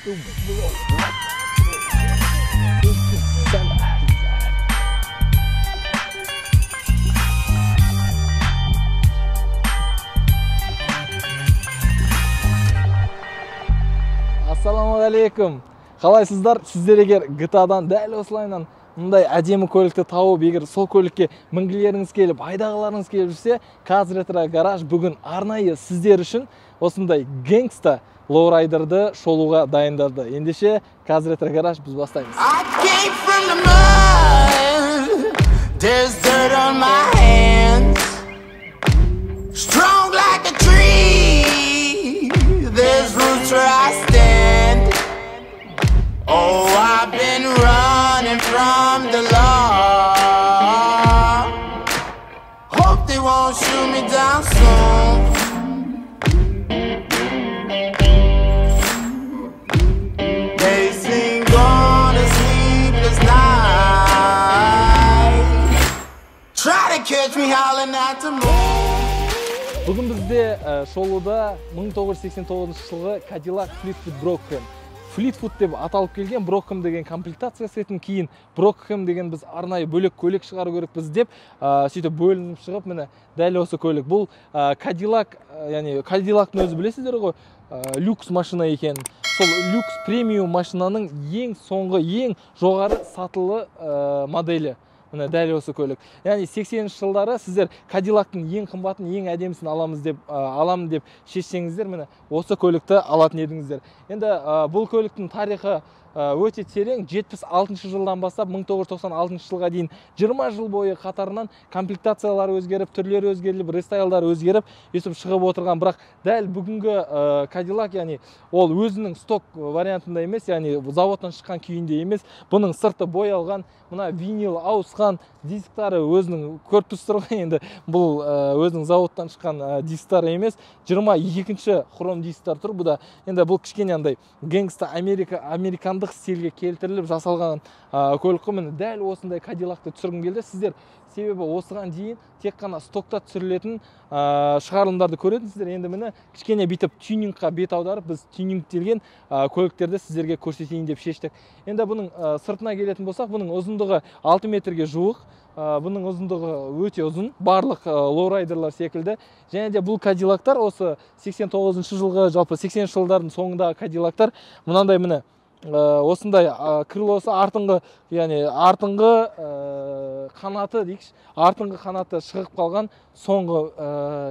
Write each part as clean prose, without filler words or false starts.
Ассалаумағалейкум. Қалайсыздар? Сіздер егер GTA-дан дәл осылайынан мындай әдемі көлікті тауып, егер сол көлікке мінгілеріңіз келіп, айдағыларыңыз келіп жүрсе, Kaz Retro Garage бүгін арнайы сіздер үшін осындай гангста лоурайдерді шолуға дайындады. Ендеше Kaz Retro Garage біз бастаймыз. I came from the mud. There's dirt on my hands. Strong like a tree. There's roots where I stand. Oh, I've been running from the law. Hope they won't shoot me down soon. They sing on a sleepless night. Try to catch me howling at the moon. Бүгін бізде шолуда 1989 жылғы Cadillac Fleetwood Brockham. Fleetwood деп аталып келген Brockham деген комплектациясын кейін Brockham деген біз арнайы бөлек көлік шығару керекпіз деп сөйтіп бөлініп шығып, міне дәл осы көлік. Бұл Cadillac, яғни Cadillac'ны өзі білесіздер ғой, люкс машина екен. Сол люкс премиум машинаның ең соңғы, ең жоғары сатылы моделі. Міне дәл осы көлік. Яғни 80-ші жылдары сіздер Cadillac'тың ең қымбатын, ең әдемісін аламын деп шешсеңіздер, міне осы көлікті алатын едіңіздер. Енді бұл көліктің тарихы өте терең. 76 жылдан бастап 1996 жылға дейін 20 жыл бойы қатарынан комплектациялар өзгеріп, түрлері өзгеріліп, рестайлдар өзгеріп, өсіп шығып отырған. Бірақ дәл бүгінгі Cadillac, яғни ол өзінің сток вариантында емес, яғни заводтан шыққан күйінде емес. Бұның сырты боялған, мына винил ауысқан, дисктары өзінің көріп тұрсыздар ғой, енді бұл өзінің заводтан шыққан дисктары емес, 22-ші хром дисктар тұр. Бұл да енді бұл кішкене андай гангста американдық стильге келтіріліп жасалған көлік қой. Міне дәл осындай Cadillac'ты түсіргім келді. Сіздер себебі осыған дейін тек қана стокта түсірілетін шығарылымдарды көретінсіздер. Енді міне кішкене бүйтіп тюнингқа бет аударып, біз тюнингтелген көліктерді сіздерге көрсетейін деп шештік. Енді бұның сыртына келетін болсақ, бұның ұзындығы 6 метрге жуық. Бұның ұзындығы өте ұзын, барлық лоурайдерлар секілді. Және де бұл Cadillac'тар осы 89 жылғы, жалпы 80 жылдардың соңындағы Cadillac'тар мынандай міне осындай крылосы артыңғы, яғни артыңғы қанаты дейікші, артыңғы қанаты шығып қалған соңғы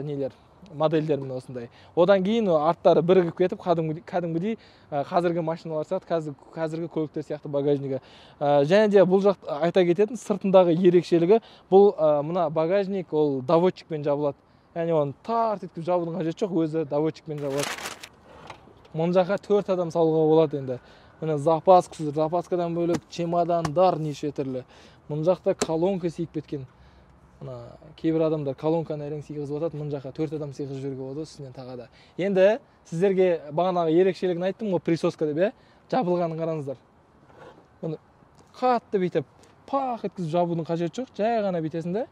нелер, модельдер міне осындай. Одан кейін арттары бірігіп кетіп, кәдімгідей қазіргі машиналар сияқты, қазіргі көліктер сияқты багажнигі. Және де бұл жақ айта кететін сыртындағы ерекшелігі, бұл мына багажник ол доводчикпен жабылады. Яғни оны тарт еткізіп жабудың қажеті жоқ, өзі доводчикпен жабылады. Мұн жаққа 4 адам салуға болады енді. Міне запаскадан бөлек чемодандар неше түрлі. Мұн жақта колонка сиіп кеткен. Кейбір адамдар колонканы әрең сыйғызып жатады, мұн жаққа 4 адам сыйғызып жіберуге болады үстінен тағада. Енді сіздерге бағанағы ерекшелігін айттым ғой, присоска деп, жабылғанын қараңыздар. Мұны қатты бүйтіп пақ еткізіп жабудың қажеті жоқ, жай ғана бүйтесің де.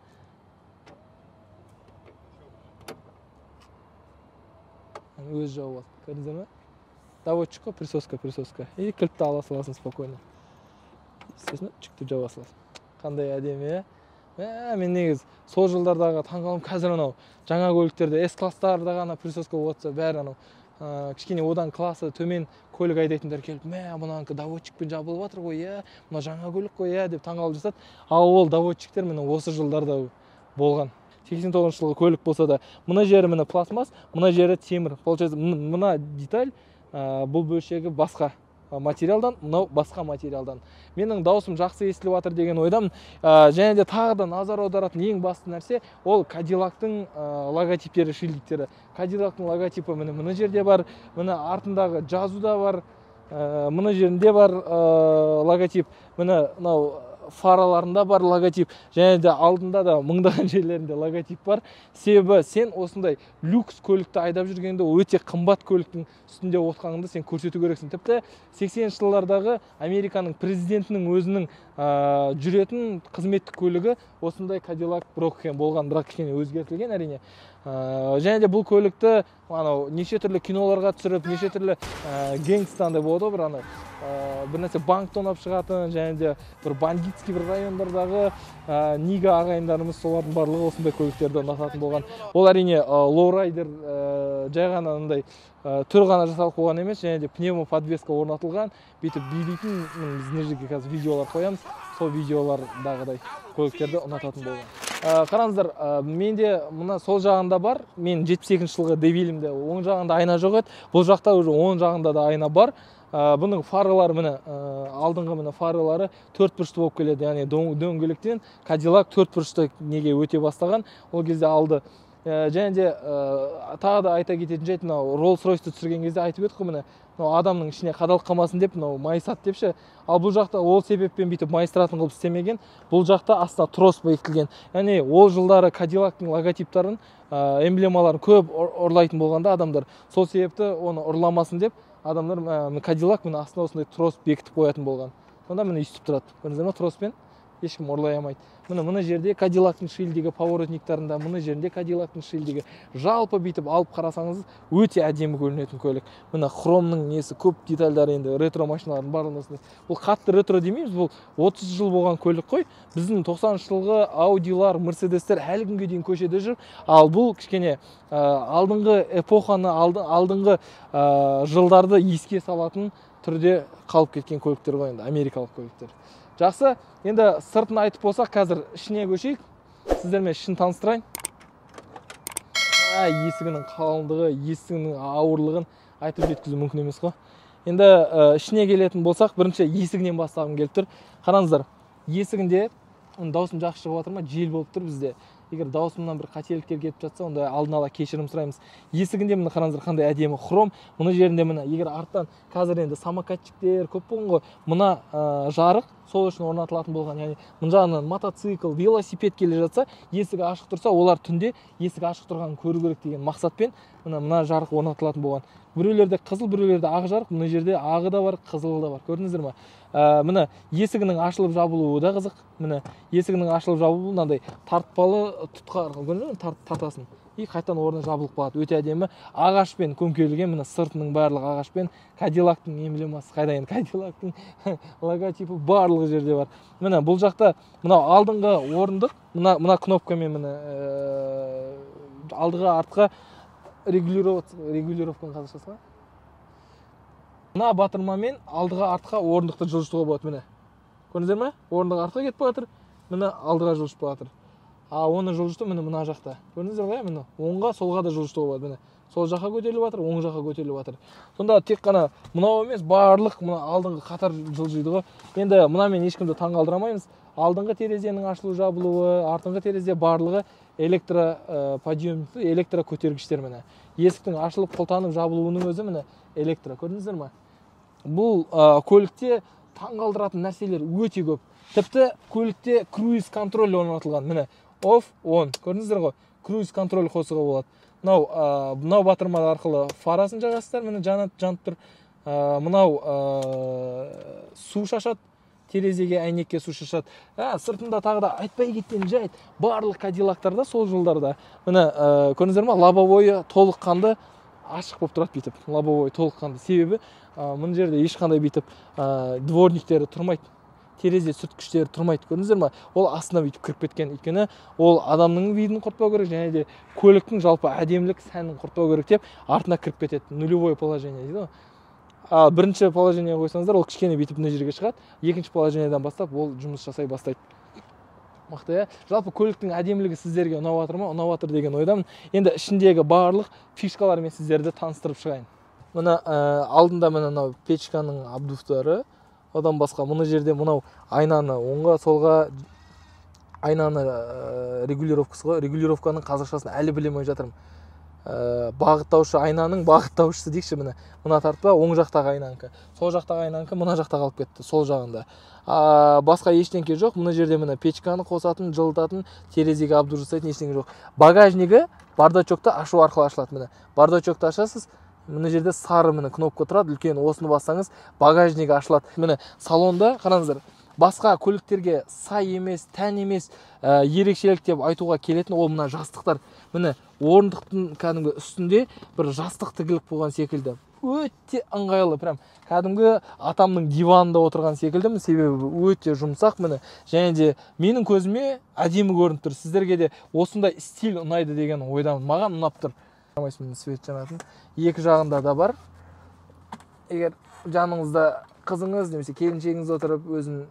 Өз жауып алды. Көрдіңіздер ме? Доводчик қой, присоска. И кілтті ала саласың спокойно. Естественно, жүкті жауа саласың. Қандай әдемі, мен негіз сол жылдардағы таңғалым, қазір анау жаңа көліктерде S-класстарда ғана присоска болса, бәрі анау кішкене одан классы төмен көлік айдайтындар келіп, мұнанкі доводчикпен жабылып жатыр ғой, мына жаңа көлік қой, деп таңғалып жасады. Ал ол доводчиктер міне осы жылдарда болған. 89 жылғы көлік болса да, мына жері міне пластмасс, мына жері темір. Получается, мына деталь, бұл бөлшегі басқа материалдан, мынау басқа материалдан. Менің даусым жақсы естіліп жатыр деген ойдамын. Және де тағы да назар аударатын ең басты нәрсе, ол Cadillac'тың логотиптері, шильдиктері. Cadillac'тың логотипі мына жерде бар, мына артындағы жазуда бар, мына жерінде бар логотип. Мына фараларында бар логотип, және де алдында да мыңдаған жерлерінде логотип бар. Себебі сен осындай люкс көлікті айдап жүргенде өте қымбат көліктің үстінде отырғаныңды сен көрсету керексің. Тіпті 80 жылдардағы Американың президентінің өзінің жүретін қызметтік көлігі осындай Cadillac Brockham болған, бірақ кішкене өзгертілген әрине. Және де бұл көлікті неше түрлі киноларға түсіріп, неше түрлі гангстандай болады бір бір нәрсе банк тонап шығатын, және де бір бандитский бір райондардағы нига ағайындарымыз солардың барлығы осындай көліктерді ұнататын болған. Ол әрине лоурайдер жай ғана андай түр ғана жасалып қойған емес, және де пневмоподвеска орнатылған, бүйтіп билейтін, біз мына жерге қазір видеолар қоямыз, сол видеолардағыдай көліктерді ұнататын болған. Қараңыздар, менде мына сол жағында бар, мен 72 жылғы Девилімде оң жағында айна жоқ еді, бұл жақта уже оң жағында да айна бар. Бұның фаралары міне алдыңғы міне фаралары 4 бұрышты болып келеді, яғни дөңгелектен Cadillac 4 бұрышты неге өте бастаған, ол кезде алды. Және де тағы да айта кететін жайт, мынау Rolls-Royce-ті түсірген кезде айтып едік қой, міне адамның ішіне қадалып қалмасын деп, мынау майысады депші. Ал бұл жақта ол себеппен бүйтіп майыстыратын қылып істемеген, бұл жақта астына трос бекітілген. Яғни ол жылдары Cadillac-тың логотиптарын, эмблемаларын көп ұрлайтын болғанда адамдар, сол себепті оны ұрламасын деп адамдар Cadillac міне астына осындай трос бекітіп қоятын болған. Сонда міне үстіп тұрады. Көрдіңіздер ме, троспен ешкім ұрлай алмайды. Мына жерде Cadillac-тың шильдегі поворотниктарында, мына жерінде Cadillac-тың шильдегі жалпы бүйтіп алып қарасаңыз өте әдемі көрінетін көлік. Мына хромның несі көп детальдары, енді ретро машиналардың барлығында. Бұл қатты ретро демейміз, бұл 30 жыл болған көлік қой. Біздің 90 жылғы Audilар, Mercedestер әлі күнге дейін көшеде жүр. Ал бұл кішкене алдыңғы эпоханы, алдыңғы жылдарды еске салатын түрде қалып кеткен көліктер ғой, енді америкалық көліктер. Жақсы, енді сыртын айтып болсақ, қазір ішіне көшейік. Сіздермен ішін таныстырайын. Есігінің қалыңдығы, есігінің ауырлығын айтып жеткізу мүмкін емес қой. Енді ішіне келетін болсақ, бірінші есігінен бастағым келіп тұр. Қараңыздар, есігінде даусым жақсы шығып жатыр ма? Жел болып тұр бізде. Егер даусымнан бір қателіктер кетіп жатса, онда алдын ала кешірім сұраймыз. Есігінде міне қараңыздар қандай әдемі хром. Мына жерінде міне, егер арттан қазір енді самокатчиктер көп болған ғой, мына жарық сол үшін орнатылатын болған. Яғни мына жағынан мотоцикл, велосипед келе жатса, есігі ашық тұрса, олар түнде есігі ашық тұрғанын көру керек деген мақсатпен мына жарық орнатылатын болған. Біреулерде қызыл, біреулерде ақ жарық, мына жерде ағы да бар, қызылы да бар. Көрдіңіздер ме? Міне есігінің ашылып жабылуы да қызық. Міне есігінің ашылып жабылуы мынандай тартпалы тұтқа арқылы, көрдіңіздер ме? Тартасың. И қайтадан орнына жабылып қалады. Өте әдемі. Ағашпен көмкерілген, міне сыртының барлығы ағашпен. Cadillac-тың эмблемасы, қайда енді Cadillac-тың логотипі барлығы жерде бар. Міне бұл жақта мынау алдыңғы орындық, мына кнопкамен міне алдыға артқа регулировканың қазақшасы. Мына батырмамен алдыға артқа орындықты жылжытуға болады, міне. Көрдіңіздер ме? Орындық артқа кетіп жатыр, міне алдыға жылжытып жатыр. Оны жылжыту міне мына жақта. Көрдіңіздер ме? Міне оңға, солға да жылжытуға болады, міне. Сол жаққа көтеріліп жатыр, оң жаққа көтеріліп жатыр. Сонда тек қана мынау емес, барлық мына алдыңғы қатар жылжиды ғой. Енді мынамен ешкімді таңғалдырамаймыз. Алдыңғы терезенің ашылу жабылуы, артыңғы терезе барлығы электроподъемниктер, электро көтергіштер міне. Есіктің ашылып құлтанып жабылуының өзі міне электро. Көрдіңіздер ме? Бұл көлікте таңғалдыратын нәрселер өте көп. Тіпті көлікте круиз контроль орнатылған. Міне off, on. Көрдіңіздер ғой? Круиз контроль қосуға болады. Мынау батырма арқылы фарасын жағасыздар, міне жанып тұр. Мынау су шашады, терезеге, әйнекке су шашады. Сыртында тағы да айтпай кеткен жайт, барлық Cadillac-тарда сол жылдарда. Міне көрдіңіздер ме? Лобовойы толыққанды ашық болып тұрады бүйтіп. Лобовой толыққанды. Себебі мына жерде ешқандай бүйтіп дворниктері тұрмайды. Терезе сүрткіштері тұрмайды. Көрдіңіздер ме? Ол астына бүйтіп кіріп кеткен. Өйткені ол адамның видін құртпау керек, және де көліктің жалпы әдемілік сәнін құртпау керек деп артына кіріп кетеді. Нулевой положение дейді ғой. Бірінші положение қойсаңыздар, ол кішкене бүйтіп мына жерге шығады. Екінші положениеден бастап ол жұмыс жасай бастайды. Мықты, жалпы көліктің әдемілігі сіздерге ұнап жатыр ма? Ұнап жатыр деген ойдамын. Енді ішіндегі барлық фишкалармен сіздерді таныстырып шығайын. Мына алдында мынау печканың обдувтары. Одан басқа мына жерде мынау айнаны оңға, солға айнаны регулировкасы ғой. Регулировканың қазақшасын әлі білемей жатырмын. бағыттаушы айнаның бағыттаушысы дейікші, мына тартпа оң жақтағы айнанікі, сол жақтағы айнанікі мына жақта қалып кетті, сол жағында. Басқа ештеңке жоқ. Мына жерде печканы қосатын, жылытатын, терезеге абдур жасайтын ештеңе жоқ. Багажнигі бардачокты ашу арқылы ашылады. Бардачокты ашасыз, мына жерде сары кнопка тұрады, үлкен, осыны бассаңыз багажнигі ашылады. Салонда қараңыздар, басқа көліктерге сай емес, тән емес ерекшелік деп айтуға келетін ол мына жастықтар. Орындықтың кәдімгі үстінде бір жастық тігіліп болған секілді. Өте ыңғайлы, прям кәдімгі атамның диванында отырған секілді, себебі өте жұмсақ. Және де менің көзіме әдемі көрініп тұр. Сіздерге де осындай стиль ұнайды деген ойдамын. Маған ұнап тұр. Свет жанатын. Екі жағында да бар. Егер жаныңызда қызыңыз немесе келіншегіңіз отырып өзін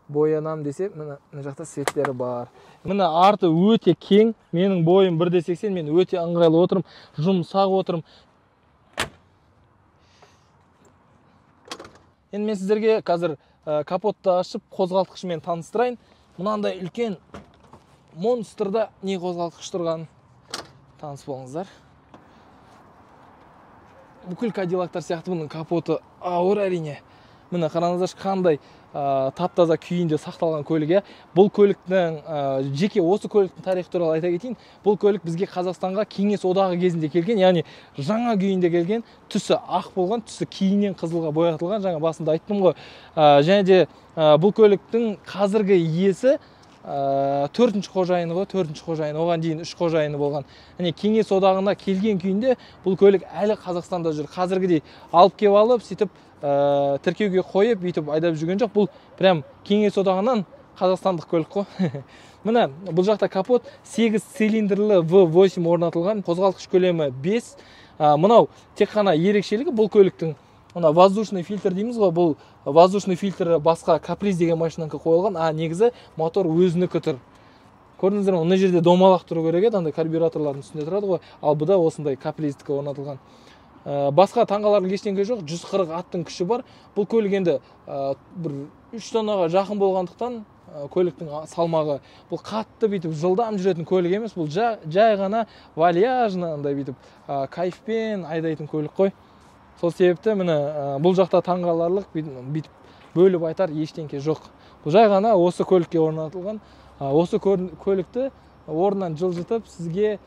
боянам десе, мына жақта светтері бар. Арты өте кең. Менің бойым 1.80, мен өте ыңғайлы отырым, жұмсақ отырым. Енді мен сіздерге қазір капотты ашып, қозғалтқышымен таныстырайын. Мынандай үлкен монстрда не қозғалтқыш тұрған таныс болыңыздар. Бүкіл кадиллактар сияқты бұның капоты ауыр әрине. Қараңыздар қандай тап-таза күйінде сақталған көлік. Бұл көліктің жеке осы көліктің тарихы туралы айта кетейін. Бұл көлік бізге Қазақстанға Кеңес одағы кезінде келген, яғни жаңа күйінде келген, түсі ақ болған, түсі кейіннен қызылға боятылған, жаңа басында айттым ғой. Және де бұл көліктің қазіргі иесі 4-ші қожайыны ғой, 4-ші қожайыны, оған дейін 3 қожайыны болған. Кеңес одағына келген күйінде бұл көлік әлі Қазақстанда жүр. Қазіргідей алып кеп алып, сөйтіп тіркеуге қойып, бүйтіп айдап жүрген жоқ. Бұл прям Кеңес одағынан қазақстандық көлік қой. Бұл жақта капот 8 цилиндрлі V8 орнатылған, қозғалтқыш көлемі 5. Мынау тек қана ерекшелігі бұл көліктің воздушный фильтр дейміз ғой, бұл воздушный фильтрі басқа каприз деген машинанікі қойылған, негізі мотор өзінікі тұр. Көрдіңіздер ме, мына жерде домалақ тұру керек еді, андай карбюраторлардың үстінде тұрады ғой, ал бұда осындай каприздікі орнатылған. Басқа таңғаларлық ештеңе жоқ, 140 аттың күші бар. Бұл көлік енді 3 тоннаға жақын болғандықтан көліктің салмағы, бұл қатты бүйтіп жылдам жүретін көлік емес, бұл жай ғана вальяжны андай бүйтіп кайфпен айдайтын көлік қой. Сол себепті бұл жақта таңғаларлық бүйтіп бөліп айтар ештеңке жоқ. Бұл жай ғана осы көлікке орнатылған, осы көлікті орнынан жылжытып сізге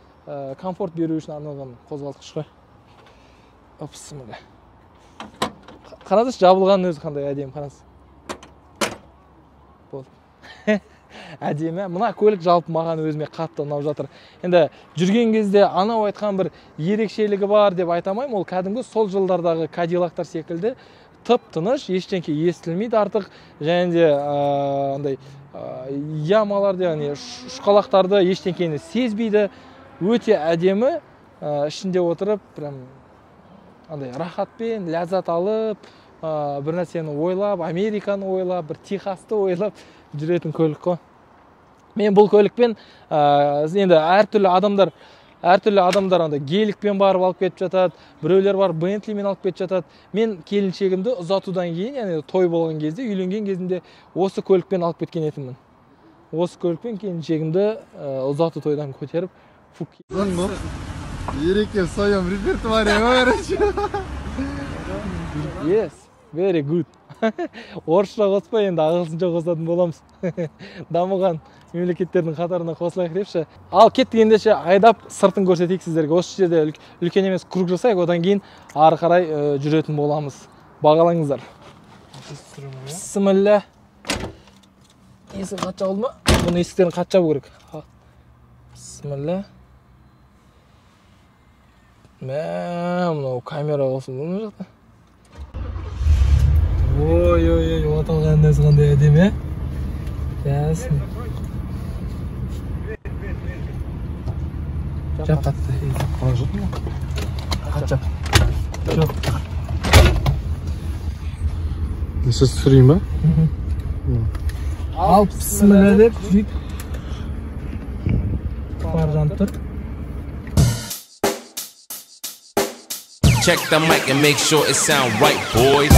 комфорт беру үшін арналған қозғалтқыш қой. Опсымыға. Қараңызшы, жабылғанның өзі қандай әдемі, қараңыз. Болды. Әдемі. Мына көлік жалпы маған өзіме қатты ұнап жатыр. Енді жүрген кезде анау айтқан бір ерекшелігі бар деп айтамаймын. Ол кәдімгі сол жылдардағы кадиллактар секілді тып-тыныш, ештеңке естілмейді артық. Және де андай ямаларды, яғни шұқалақтарды ештеңкені сезбейді. Өте әдемі, ішінде отырып, прям андай рахатпен, ләззат алып, бір нәрсені ойлап, Американы ойлап, бір Техасты ойлап жүретін көлік қой. Мен бұл көлікпен енді әртүрлі адамдар андай геликпен барып алып кетіп жатады, біреулер бар Бентлимен алып кетіп жатады. Мен келіншегімді ұзатудан кейін, яғни той болған кезде, үйленген кезінде осы көлікпен алып кеткен едім. Осы көлікпен келіншегімді ұзату тойдан көтеріп, Ереке в своем репертуаре, короче. Yes, very good. Орысша қоспай, енді ағылшынша қосатын боламыз. Дамыған мемлекеттердің қатарына қосылайық депші. Ал кеттік ендеше айдап сыртын көрсетейік сіздерге. Осы жерде үлкен емес круг жасайық, одан кейін ары қарай жүретін боламыз. Бағалаңыздар. Бисмилля. Есік қатша болды ма? Бұны есіктерін қатша бұл керек. Бисмилля. Мынау камера болсын бұны жақта. Ой, оталған нәзі қандай әдемі. Ясын. Жап қатты. Қалай жұттың ма? Қатшап. Жоқ. Сөз түсірейін ба? Ал бісміллә деп жүрейік. Бар жанып тұр. Check the mic and make sure it sound right, boys.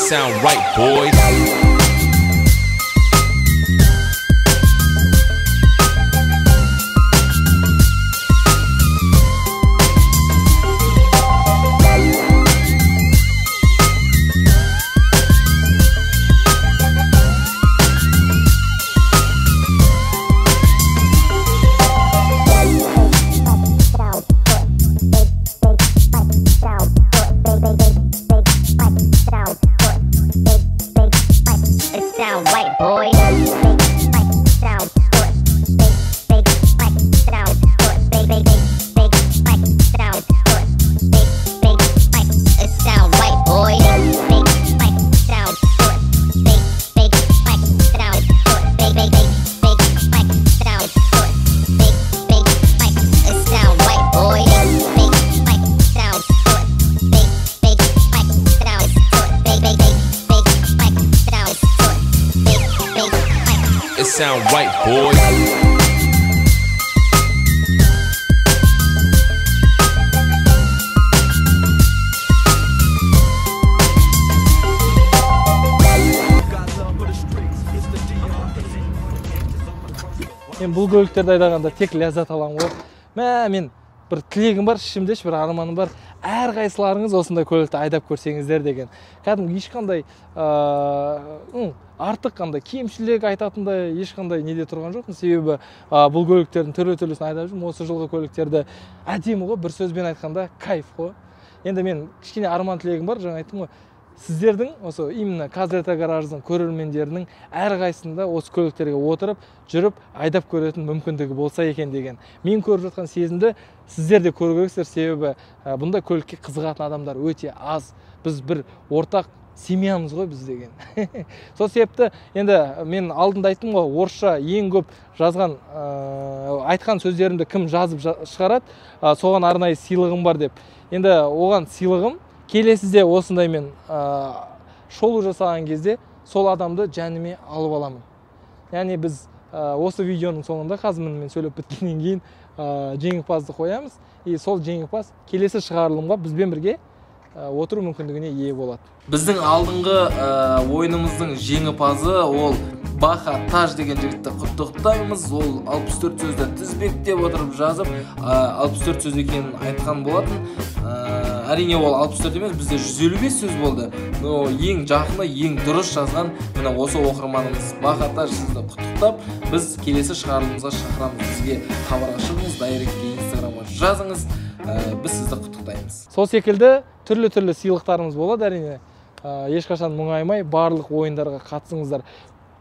sound right, boys. It sound right, boys. Мен бұл көліктерді айдағанда тек ләззат аламын ғой. Мен бір тілегім бар, ішімдеші бір арманым бар. Әр қайсыларыңыз осындай көлікті айдап көрсеңіздер деген. Кәдімгі ешқандай артық қандай кемшілік айтатындай ешқандай неде тұрған жоқпын. Себебі бұл көліктердің түрлі-түрлісін айдап жүрмін. Осы жылғы көліктерді әдемі ғой, бір сөзбен айтқанда кайф қой. Енді мен кішкене арман тілегім бар, жаңа айттым ғой. Сіздердің осы именно Казрета гараждың көрермендерінің әрқайсысында осы көліктерге отырып, жүріп, айдап көретін мүмкіндігі болса екен деген. Мен көріп жатқан сезімді сіздер де көру керексіздер, себебі бұндай көлікке қызығатын адамдар өте аз. Біз бір ортақ семьямыз ғой біз деген. Сол себепті енді мен алдында айттым ғой, орысша ең көп жазған айтқан сөздерімді кім жазып шығарады, соған арнайы сыйлығым бар деп. Енді оған сыйлығым келесіде осындай мен шолу жасаған кезде сол адамды жәніме алып аламын. Яғни біз осы видеоның соңында қазір мен сөйлеп біткеннен кейін жеңімпазды қоямыз. И сол жеңімпаз келесі шығарылымға бізбен бірге отыру мүмкіндігіне ие болады. Біздің алдыңғы ойынымыздың жеңімпазы ол Баха Таж деген жігітті құттықтаймыз. Ол 64 сөзді тізбектеп отырып жазып, 64 сөз екенін айтқан болатын. Әрине ол 64 емес, бізде 155 сөз болды. Но ең жақыны, ең дұрыс жазған мына осы оқырманымыз Баха Таж сізді құттықтап, біз келесі шығарылымызға шақырамыз. Бізге хабарға шығыңыз, дайректке, инстаграмға жазыңыз. Біз сізді құттықтаймыз. Сол секілді түрлі-түрлі сыйлықтарымыз болады, әрине. Ешқашан мұңаймай, барлық ойындарға қатысыңыздар.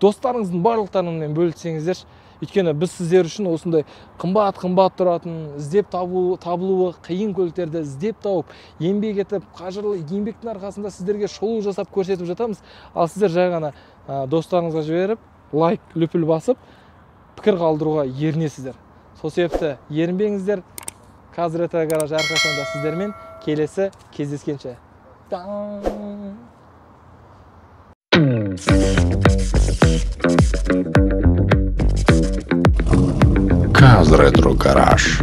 Достарыңыздың барлықтарымен бөліссеңіздер, өйткені біз сіздер үшін осындай қымбат тұратын, іздеп табылуы қиын көліктерді іздеп тауып, еңбек етіп, қажырлы еңбектің арқасында сіздерге шолу жасап көрсетіп жатамыз. Ал сіздер жай ғана достарыңызға жіберіп, лайк, лүпіл басып, пікір қалдыруға ерінесіздер. Сол себепті ерінбеңіздер. Казрета гараж әрқашанда сіздермен, келесі кездескенше. Казретро гараж.